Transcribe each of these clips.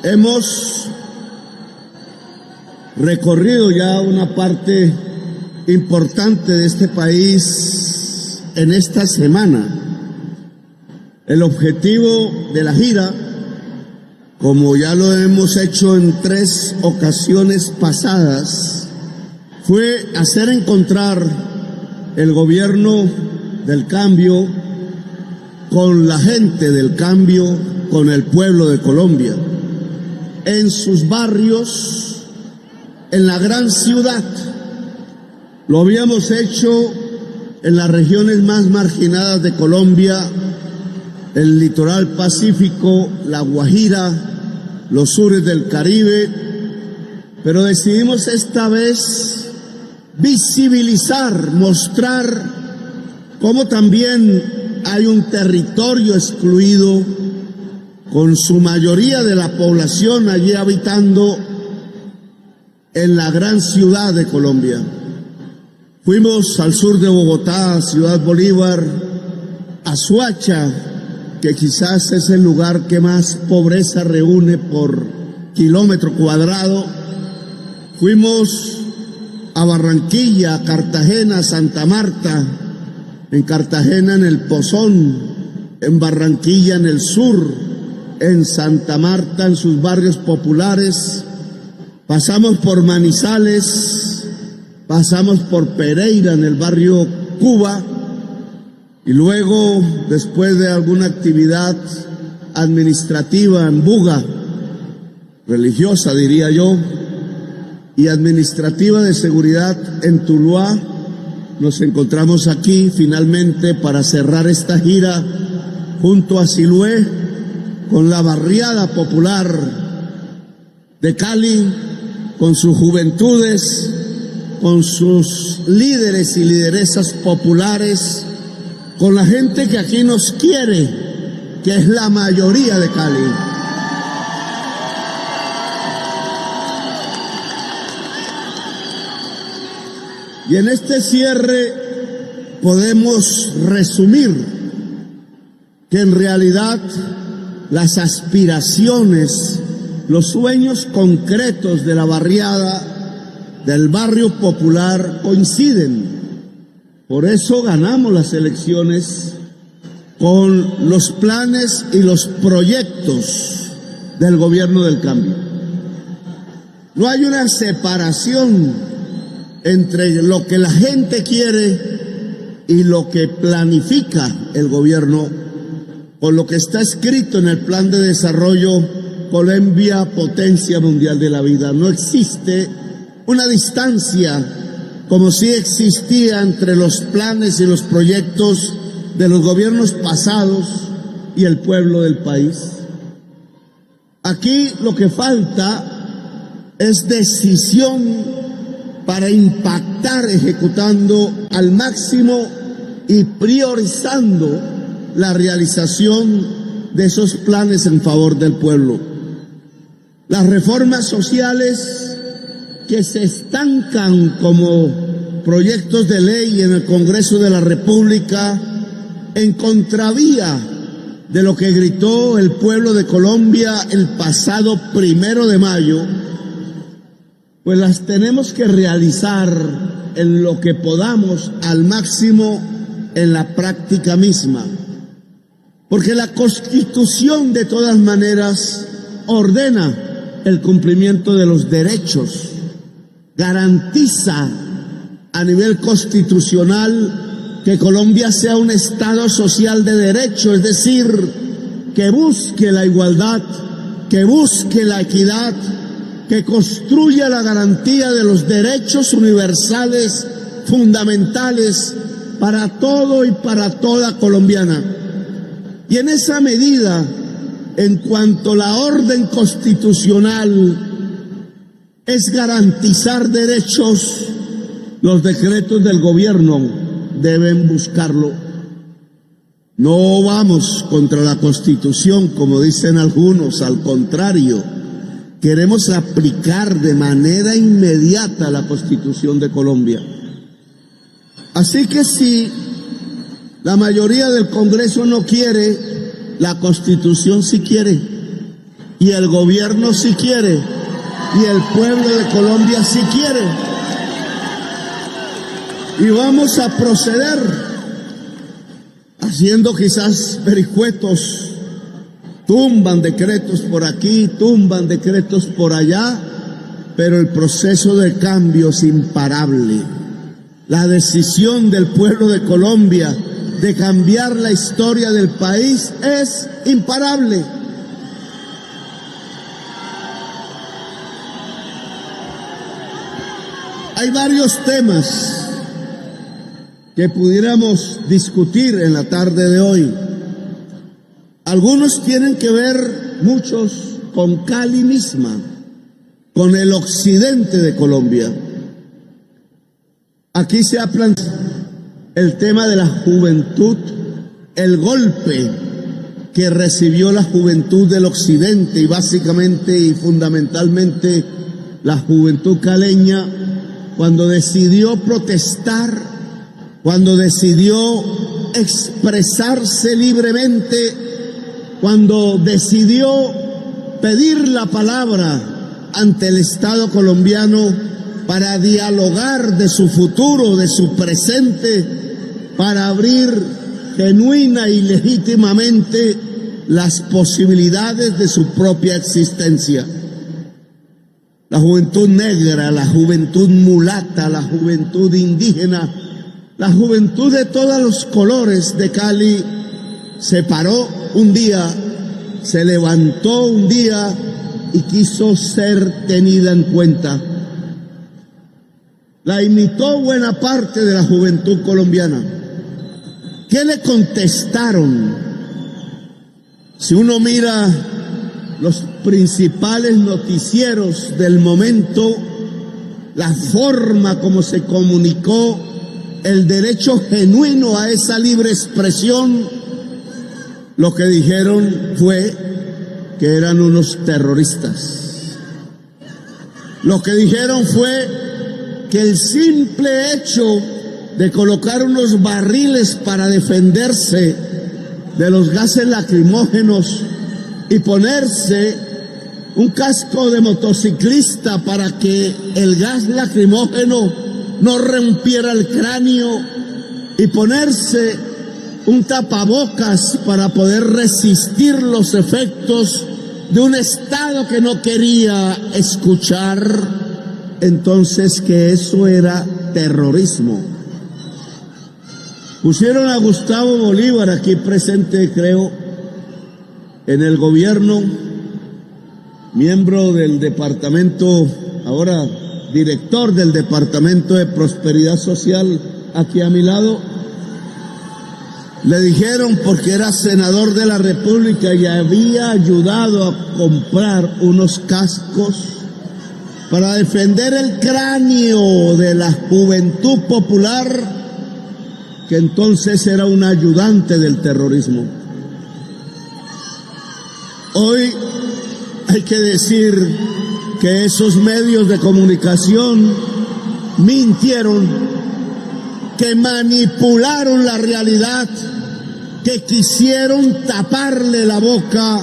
Hemos recorrido ya una parte importante de este país en esta semana. El objetivo de la gira, como ya lo hemos hecho en 3 ocasiones pasadas, fue hacer encontrar el gobierno del cambio con la gente del cambio, con el pueblo de Colombia, en sus barrios, en la gran ciudad. Lo habíamos hecho en las regiones más marginadas de Colombia, el litoral pacífico, la Guajira, los sures del Caribe, pero decidimos esta vez visibilizar, mostrar cómo también hay un territorio excluido, con su mayoría de la población allí habitando en la gran ciudad de Colombia. Fuimos al sur de Bogotá, a Ciudad Bolívar, a Soacha, que quizás es el lugar que más pobreza reúne por kilómetro cuadrado. Fuimos a Barranquilla, a Cartagena, a Santa Marta, en Cartagena en el Pozón, en Barranquilla en el sur, en Santa Marta en sus barrios populares. Pasamos por Manizales, pasamos por Pereira en el barrio Cuba, y luego, después de alguna actividad administrativa en Buga, religiosa diría yo, y administrativa de seguridad en Tuluá, nos encontramos aquí finalmente para cerrar esta gira junto a Siloé con la barriada popular de Cali, con sus juventudes, con sus líderes y lideresas populares, con la gente que aquí nos quiere, que es la mayoría de Cali. Y en este cierre podemos resumir que en realidad las aspiraciones, los sueños concretos de la barriada, del barrio popular, coinciden. Por eso ganamos las elecciones con los planes y los proyectos del gobierno del cambio. No hay una separación entre lo que la gente quiere y lo que planifica el gobierno, con lo que está escrito en el Plan de Desarrollo Colombia, Potencia Mundial de la Vida. No existe una distancia como sí existía entre los planes y los proyectos de los gobiernos pasados y el pueblo del país. Aquí lo que falta es decisión para impactar ejecutando al máximo y priorizando la realización de esos planes en favor del pueblo. Las reformas sociales que se estancan como proyectos de ley en el Congreso de la República, en contravía de lo que gritó el pueblo de Colombia el pasado 1 de mayo, pues las tenemos que realizar en lo que podamos al máximo en la práctica misma. Porque la Constitución de todas maneras ordena el cumplimiento de los derechos, garantiza a nivel constitucional que Colombia sea un Estado social de derecho, es decir, que busque la igualdad, que busque la equidad, que construya la garantía de los derechos universales fundamentales para todo y para toda colombiana. Y en esa medida, en cuanto la orden constitucional es garantizar derechos, los decretos del gobierno deben buscarlo. No vamos contra la Constitución, como dicen algunos, al contrario, queremos aplicar de manera inmediata la Constitución de Colombia. Así que si la mayoría del Congreso no quiere, la Constitución sí quiere. y el gobierno sí quiere, y el pueblo de Colombia sí quiere. Y vamos a proceder haciendo quizás vericuetos. Tumban decretos por aquí, tumban decretos por allá, pero el proceso de cambio es imparable. La decisión del pueblo de Colombia de cambiar la historia del país es imparable. Hay varios temas que pudiéramos discutir en la tarde de hoy. Algunos tienen que ver, muchos, con Cali misma, con el occidente de Colombia. Aquí se ha planteado el tema de la juventud, el golpe que recibió la juventud del occidente y básicamente y fundamentalmente la juventud caleña cuando decidió protestar, cuando decidió expresarse libremente, cuando decidió pedir la palabra ante el Estado colombiano para dialogar de su futuro, de su presente, para abrir genuina y legítimamente las posibilidades de su propia existencia. La juventud negra, la juventud mulata, la juventud indígena, la juventud de todos los colores de Cali se paró un día, se levantó un día y quiso ser tenida en cuenta. La imitó buena parte de la juventud colombiana. ¿Qué le contestaron? Si uno mira los principales noticieros del momento, la forma como se comunicó el derecho genuino a esa libre expresión, lo que dijeron fue que eran unos terroristas. Lo que dijeron fue que el simple hecho de colocar unos barriles para defenderse de los gases lacrimógenos y ponerse un casco de motociclista para que el gas lacrimógeno no rompiera el cráneo y ponerse un tapabocas para poder resistir los efectos de un Estado que no quería escuchar, entonces que eso era terrorismo. Pusieron a Gustavo Bolívar aquí presente, creo, en el gobierno, miembro del departamento, ahora director del Departamento de Prosperidad Social, aquí a mi lado. Le dijeron, porque era senador de la República y había ayudado a comprar unos cascos para defender el cráneo de la juventud popular, que entonces era un ayudante del terrorismo. Hoy hay que decir que esos medios de comunicación mintieron, que manipularon la realidad, que quisieron taparle la boca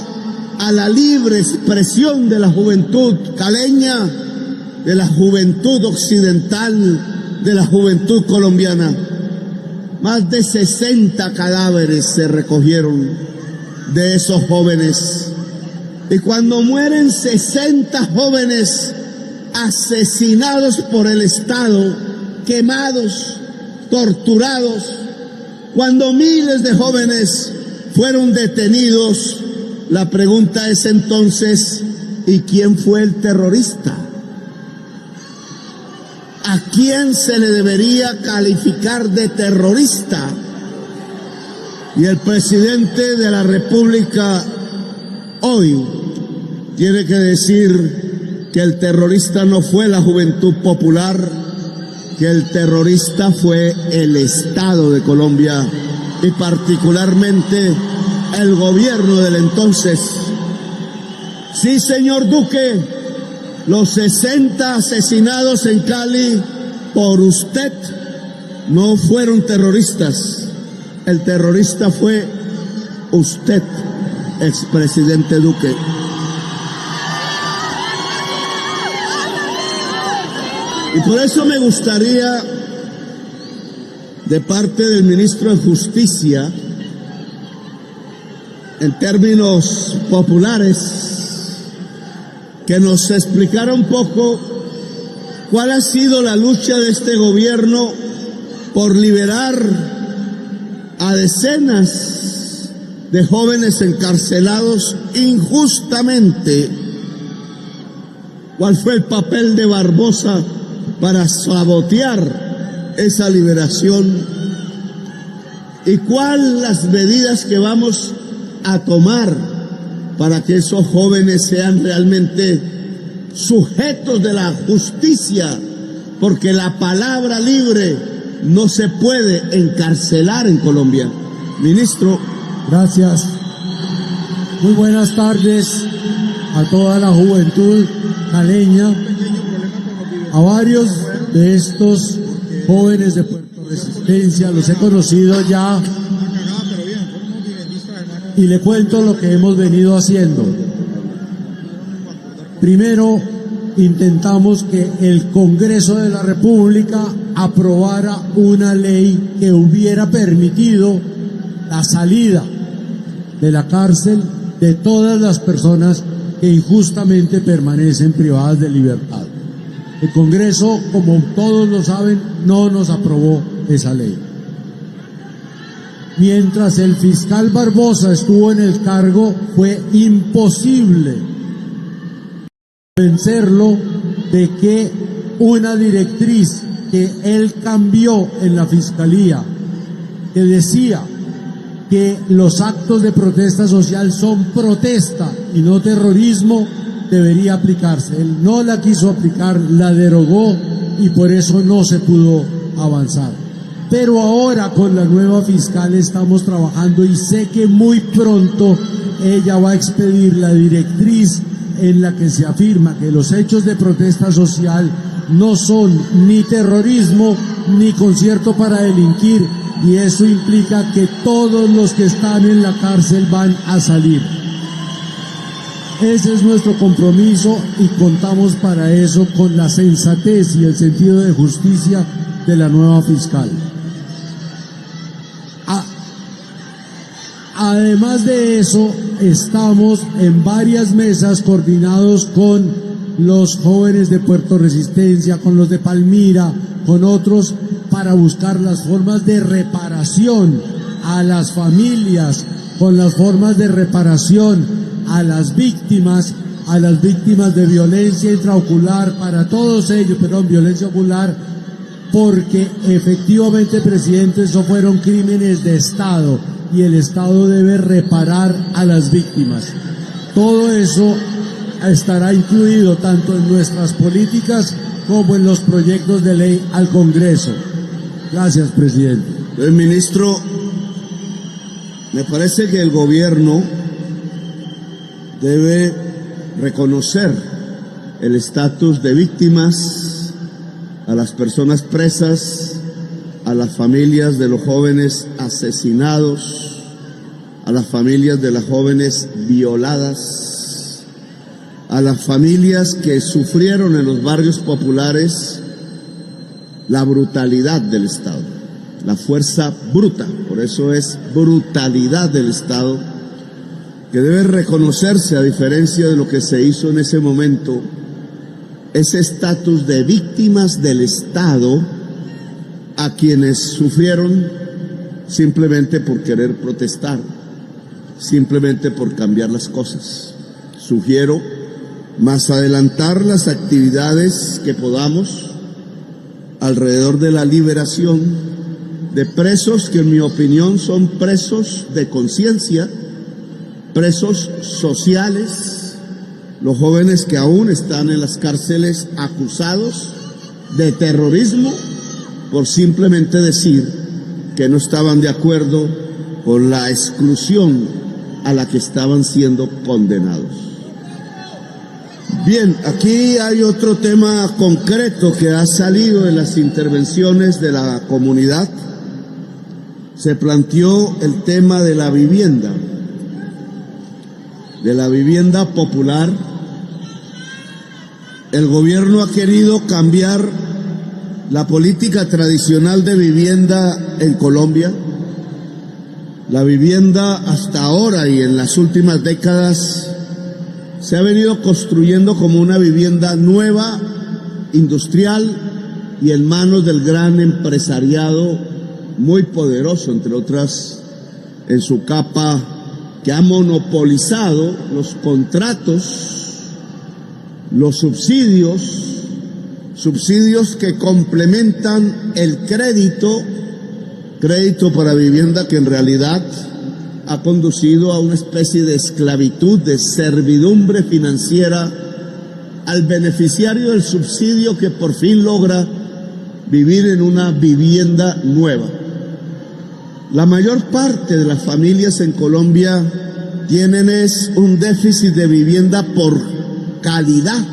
a la libre expresión de la juventud caleña, de la juventud occidental, de la juventud colombiana. Más de 60 cadáveres se recogieron de esos jóvenes. Y cuando mueren 60 jóvenes asesinados por el Estado, quemados, torturados, cuando miles de jóvenes fueron detenidos, la pregunta es entonces, ¿y quién fue el terrorista? ¿A quién se le debería calificar de terrorista? Y el presidente de la República hoy tiene que decir que el terrorista no fue la juventud popular, que el terrorista fue el Estado de Colombia y particularmente el gobierno del entonces. Sí, señor Duque, los 60 asesinados en Cali por usted no fueron terroristas. El terrorista fue usted, expresidente Duque. Y por eso me gustaría, de parte del ministro de Justicia, en términos populares, que nos explicara un poco cuál ha sido la lucha de este gobierno por liberar a decenas de jóvenes encarcelados injustamente. ¿Cuál fue el papel de Barbosa para sabotear esa liberación? ¿Y cuáles las medidas que vamos a tomar para que esos jóvenes sean realmente sujetos de la justicia? Porque la palabra libre no se puede encarcelar en Colombia. Ministro. Gracias. Muy buenas tardes a toda la juventud caleña. A varios de estos jóvenes de Puerto Resistencia los he conocido ya y le cuento lo que hemos venido haciendo. Primero, intentamos que el Congreso de la República aprobara una ley que hubiera permitido la salida de la cárcel de todas las personas que injustamente permanecen privadas de libertad. El Congreso, como todos lo saben, no nos aprobó esa ley. Mientras el fiscal Barbosa estuvo en el cargo, fue imposible convencerlo de que una directriz que él cambió en la Fiscalía, que decía que los actos de protesta social son protesta y no terrorismo, debería aplicarse. Él no la quiso aplicar, la derogó y por eso no se pudo avanzar. Pero ahora con la nueva fiscal estamos trabajando y sé que muy pronto ella va a expedir la directriz en la que se afirma que los hechos de protesta social no son ni terrorismo ni concierto para delinquir, y eso implica que todos los que están en la cárcel van a salir. Ese es nuestro compromiso y contamos para eso con la sensatez y el sentido de justicia de la nueva fiscal. Además de eso, estamos en varias mesas coordinados con los jóvenes de Puerto Resistencia, con los de Palmira, con otros, para buscar las formas de reparación a las familias, con las formas de reparación a las víctimas de violencia intraocular, para todos ellos, violencia ocular, porque efectivamente, presidente, eso fueron crímenes de Estado y el Estado debe reparar a las víctimas. Todo eso estará incluido tanto en nuestras políticas como en los proyectos de ley al Congreso. Gracias, presidente. Ministro, me parece que el gobierno debe reconocer el estatus de víctimas a las personas presas, a las familias de los jóvenes asesinados, a las familias de las jóvenes violadas, a las familias que sufrieron en los barrios populares la brutalidad del Estado, la fuerza bruta, por eso es brutalidad del Estado, que debe reconocerse, a diferencia de lo que se hizo en ese momento, ese estatus de víctimas del Estado a quienes sufrieron simplemente por querer protestar, simplemente por cambiar las cosas. Sugiero más adelantar las actividades que podamos alrededor de la liberación de presos que, en mi opinión, son presos de conciencia, presos sociales, los jóvenes que aún están en las cárceles acusados de terrorismo por simplemente decir que no estaban de acuerdo con la exclusión a la que estaban siendo condenados. Bien, aquí hay otro tema concreto que ha salido en las intervenciones de la comunidad. Se planteó el tema de la vivienda popular. El gobierno ha querido cambiar la política tradicional de vivienda en Colombia. La vivienda hasta ahora y en las últimas décadas se ha venido construyendo como una vivienda nueva, industrial y en manos del gran empresariado muy poderoso, entre otras en su capa, que ha monopolizado los contratos, los subsidios que complementan el crédito para vivienda, que en realidad ha conducido a una especie de esclavitud, de servidumbre financiera al beneficiario del subsidio, que por fin logra vivir en una vivienda nueva. La mayor parte de las familias en Colombia tienen un déficit de vivienda por calidad.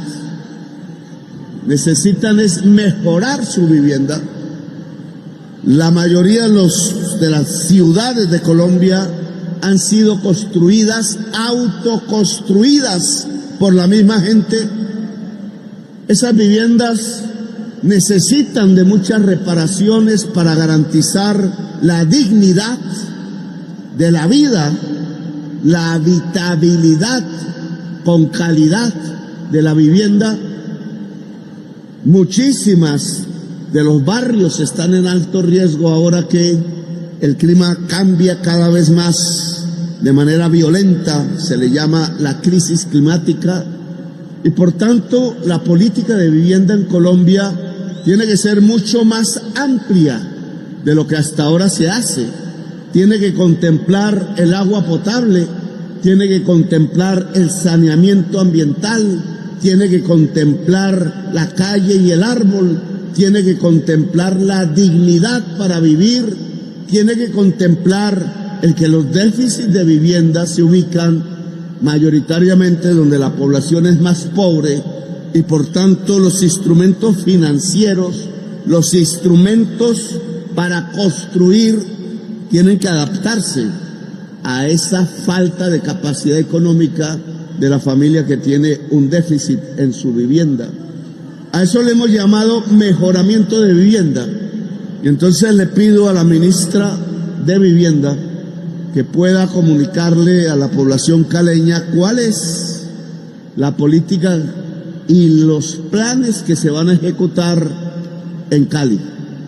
Necesitan mejorar su vivienda. La mayoría de las ciudades de Colombia han sido autoconstruidas por la misma gente. Esas viviendas necesitan de muchas reparaciones para garantizar la dignidad de la vida, la habitabilidad con calidad de la vivienda. Muchísimas de los barrios están en alto riesgo ahora que el clima cambia cada vez más de manera violenta, se le llama la crisis climática, y por tanto la política de vivienda en Colombia tiene que ser mucho más amplia de lo que hasta ahora se hace. Tiene que contemplar el agua potable, tiene que contemplar el saneamiento ambiental, tiene que contemplar la calle y el árbol, tiene que contemplar la dignidad para vivir, tiene que contemplar el que los déficits de vivienda se ubican mayoritariamente donde la población es más pobre, y por tanto los instrumentos financieros, los instrumentos para construir tienen que adaptarse a esa falta de capacidad económica de la familia que tiene un déficit en su vivienda. A eso le hemos llamado mejoramiento de vivienda. Y entonces le pido a la ministra de Vivienda que pueda comunicarle a la población caleña cuál es la política y los planes que se van a ejecutar en Cali.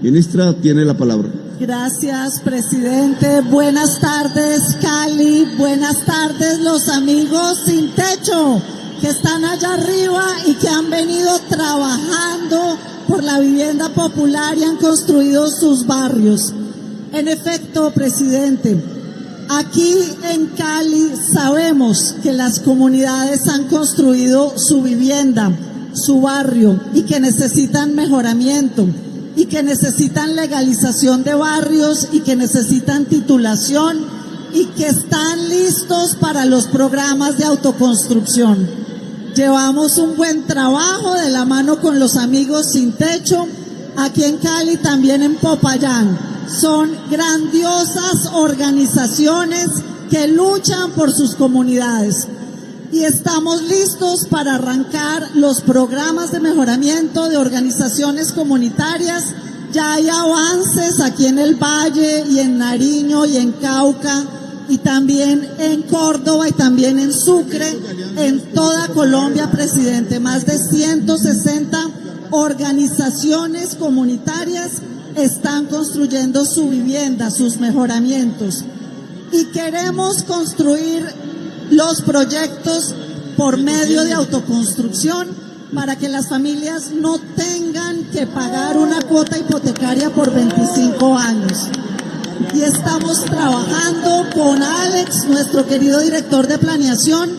Ministra, tiene la palabra. Gracias, presidente. Buenas tardes, Cali. Buenas tardes, los amigos sin techo que están allá arriba y que han venido trabajando por la vivienda popular y han construido sus barrios. En efecto, presidente, aquí en Cali sabemos que las comunidades han construido su vivienda, su barrio, y que necesitan mejoramiento, y que necesitan legalización de barrios, y que necesitan titulación, y que están listos para los programas de autoconstrucción. Llevamos un buen trabajo de la mano con los amigos sin techo, aquí en Cali, también en Popayán. Son grandiosas organizaciones que luchan por sus comunidades. Y estamos listos para arrancar los programas de mejoramiento de organizaciones comunitarias. Ya hay avances aquí en el Valle y en Nariño y en Cauca y también en Córdoba y también en Sucre, en toda Colombia, presidente. Más de 160 organizaciones comunitarias están construyendo su vivienda, sus mejoramientos. Y queremos construir los proyectos por medio de autoconstrucción para que las familias no tengan que pagar una cuota hipotecaria por 25 años. Y estamos trabajando con Alex, nuestro querido director de planeación,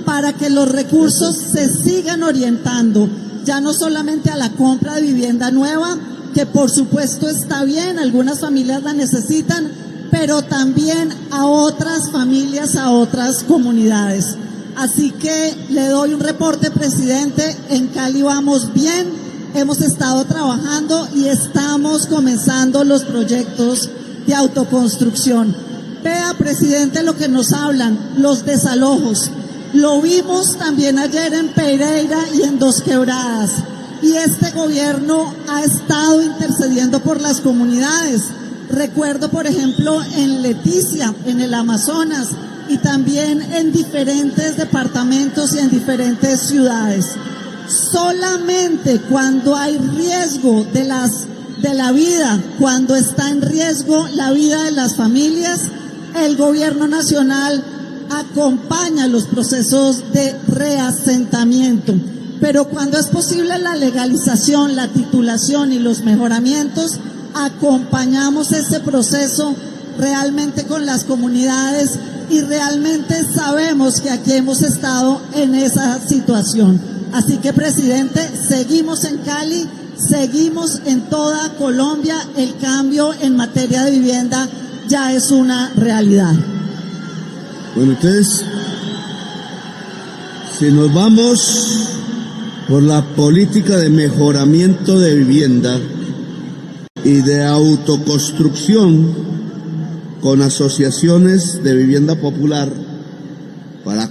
para que los recursos se sigan orientando, ya no solamente a la compra de vivienda nueva, que por supuesto está bien, algunas familias la necesitan, pero también a otras familias, a otras comunidades. Así que le doy un reporte, presidente, en Cali vamos bien, hemos estado trabajando y estamos comenzando los proyectos de autoconstrucción. Vea, presidente, lo que nos hablan, los desalojos. Lo vimos también ayer en Pereira y en Dos Quebradas. y este gobierno ha estado intercediendo por las comunidades. Recuerdo, por ejemplo, en Leticia, en el Amazonas, y también en diferentes departamentos y en diferentes ciudades. Solamente cuando hay riesgo de la vida, cuando está en riesgo la vida de las familias, el gobierno nacional acompaña los procesos de reasentamiento. Pero cuando es posible la legalización, la titulación y los mejoramientos, acompañamos ese proceso realmente con las comunidades y realmente sabemos que aquí hemos estado en esa situación. Así que, presidente, seguimos en Cali, seguimos en toda Colombia. El cambio en materia de vivienda ya es una realidad. Bueno, entonces, si nos vamos por la política de mejoramiento de vivienda y de autoconstrucción con asociaciones de vivienda popular para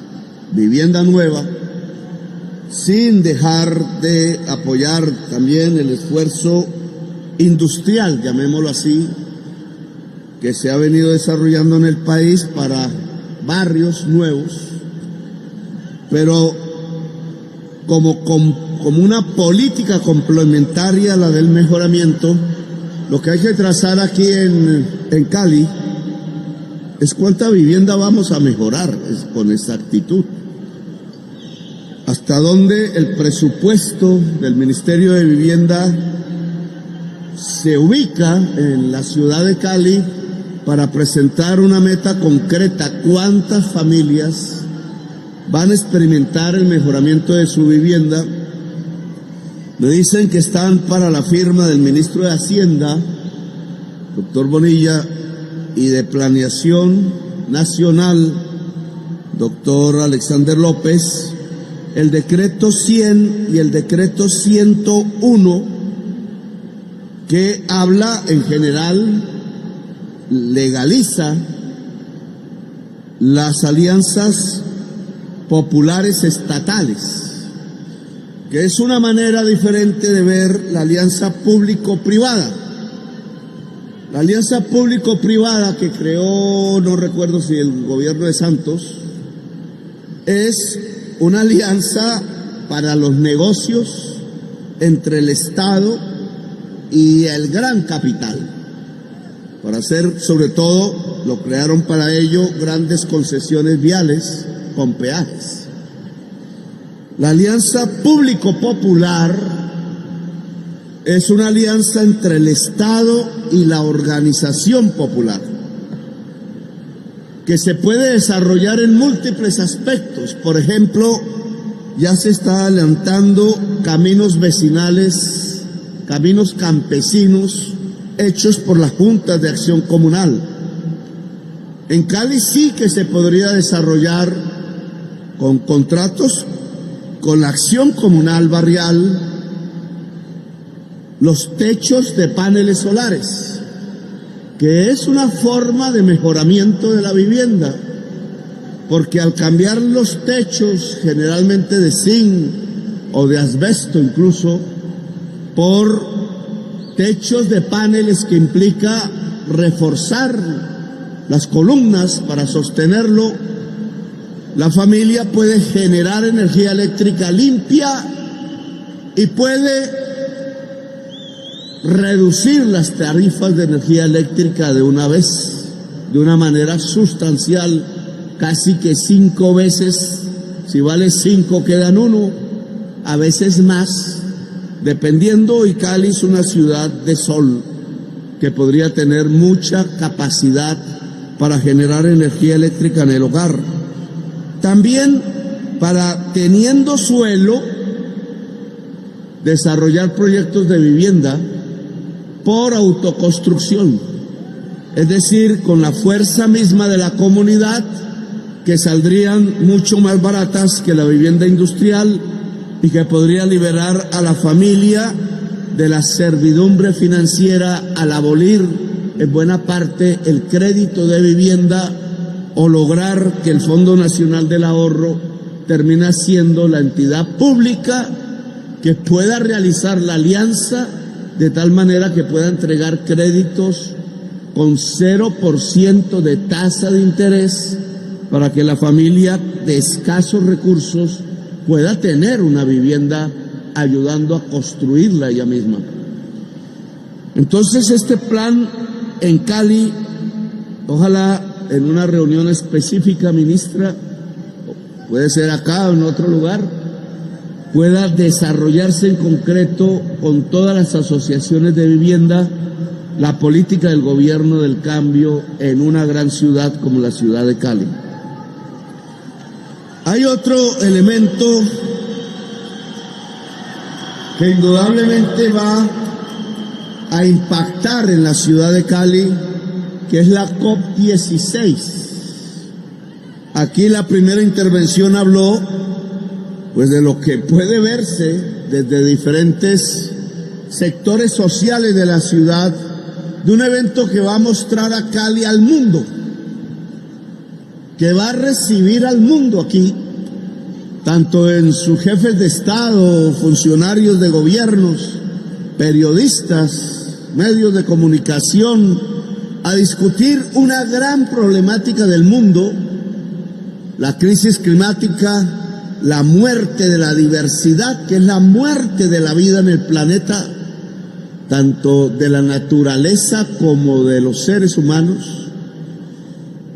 vivienda nueva, sin dejar de apoyar también el esfuerzo industrial, llamémoslo así, que se ha venido desarrollando en el país para barrios nuevos, pero como una política complementaria a la del mejoramiento, lo que hay que trazar aquí en Cali es cuánta vivienda vamos a mejorar con exactitud. Hasta dónde el presupuesto del Ministerio de Vivienda se ubica en la ciudad de Cali para presentar una meta concreta, cuántas familias van a experimentar el mejoramiento de su vivienda. Me dicen que están para la firma del ministro de Hacienda, doctor Bonilla, y de Planeación Nacional, doctor Alexander López, el decreto 100 y el decreto 101, que habla en general, legaliza las alianzas populares estatales, que es una manera diferente de ver la alianza público-privada. La alianza público-privada que creó, no recuerdo si el gobierno de Santos, es una alianza para los negocios entre el Estado y el gran capital, para hacer, sobre todo, lo crearon para ello, grandes concesiones viales con peajes. La alianza público-popular es una alianza entre el Estado y la organización popular, que se puede desarrollar en múltiples aspectos. Por ejemplo, ya se está adelantando caminos vecinales, caminos campesinos, hechos por las juntas de acción comunal. En Cali sí que se podría desarrollar con contratos, con la acción comunal barrial, los techos de paneles solares, que es una forma de mejoramiento de la vivienda, porque al cambiar los techos, generalmente de zinc o de asbesto incluso, por techos de paneles que implica reforzar las columnas para sostenerlo, la familia puede generar energía eléctrica limpia y puede reducir las tarifas de energía eléctrica de una vez, de una manera sustancial, casi que 5 veces, si vale 5 quedan 1, a veces más, dependiendo, y Cali es una ciudad de sol que podría tener mucha capacidad para generar energía eléctrica en el hogar. También para, teniendo suelo, desarrollar proyectos de vivienda por autoconstrucción, es decir, con la fuerza misma de la comunidad, que saldrían mucho más baratas que la vivienda industrial y que podría liberar a la familia de la servidumbre financiera al abolir en buena parte el crédito de vivienda o lograr que el Fondo Nacional del Ahorro termine siendo la entidad pública que pueda realizar la alianza de tal manera que pueda entregar créditos con 0% de tasa de interés para que la familia de escasos recursos pueda tener una vivienda, ayudando a construirla ella misma. Entonces este plan en Cali, ojalá en una reunión específica, ministra, puede ser acá o en otro lugar, pueda desarrollarse en concreto con todas las asociaciones de vivienda la política del gobierno del cambio en una gran ciudad como la ciudad de Cali. Hay otro elemento que indudablemente va a impactar en la ciudad de Cali, que es la COP16. Aquí la primera intervención habló pues de lo que puede verse desde diferentes sectores sociales de la ciudad, de un evento que va a mostrar a Cali al mundo, que va a recibir al mundo aquí, tanto en sus jefes de Estado, funcionarios de gobiernos, periodistas, medios de comunicación, a discutir una gran problemática del mundo, la crisis climática, la muerte de la diversidad, que es la muerte de la vida en el planeta, tanto de la naturaleza como de los seres humanos,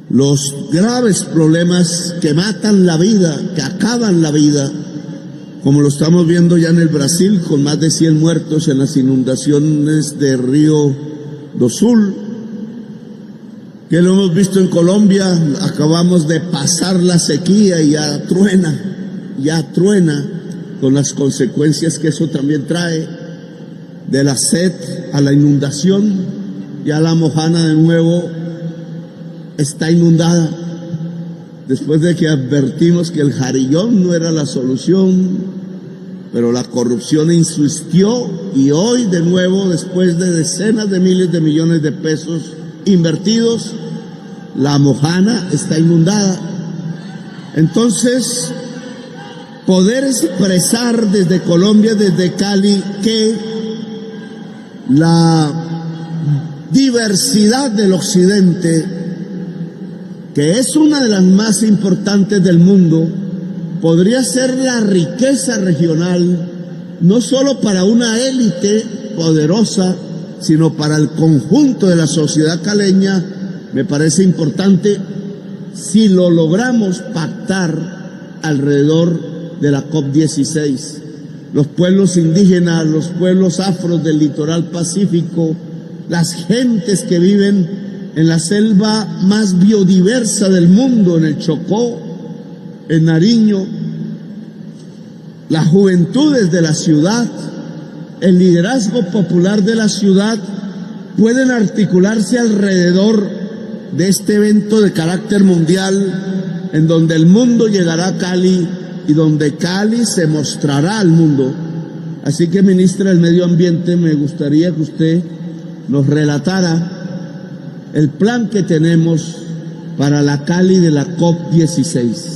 los graves problemas que matan la vida, que acaban la vida, como lo estamos viendo ya en el Brasil, con más de 100 muertos en las inundaciones de Río do Sul, que lo hemos visto en Colombia, acabamos de pasar la sequía y ya truena con las consecuencias que eso también trae, de la sed a la inundación. Ya la Mojana de nuevo está inundada, después de que advertimos que el Jarillón no era la solución, pero la corrupción insistió y hoy de nuevo, después de decenas de miles de millones de pesos invertidos, la Mojana está inundada. Entonces, poder expresar desde Colombia, desde Cali, que la diversidad del occidente, que es una de las más importantes del mundo, podría ser la riqueza regional, no solo para una élite poderosa, sino para el conjunto de la sociedad caleña. Me parece importante si lo logramos pactar alrededor de la COP16. Los pueblos indígenas, los pueblos afros del litoral pacífico, las gentes que viven en la selva más biodiversa del mundo, en el Chocó, en Nariño, las juventudes de la ciudad, el liderazgo popular de la ciudad, pueden articularse alrededor de este evento de carácter mundial, en donde el mundo llegará a Cali y donde Cali se mostrará al mundo. Así que, ministra del Medio Ambiente, me gustaría que usted nos relatara el plan que tenemos para la Cali de la COP16.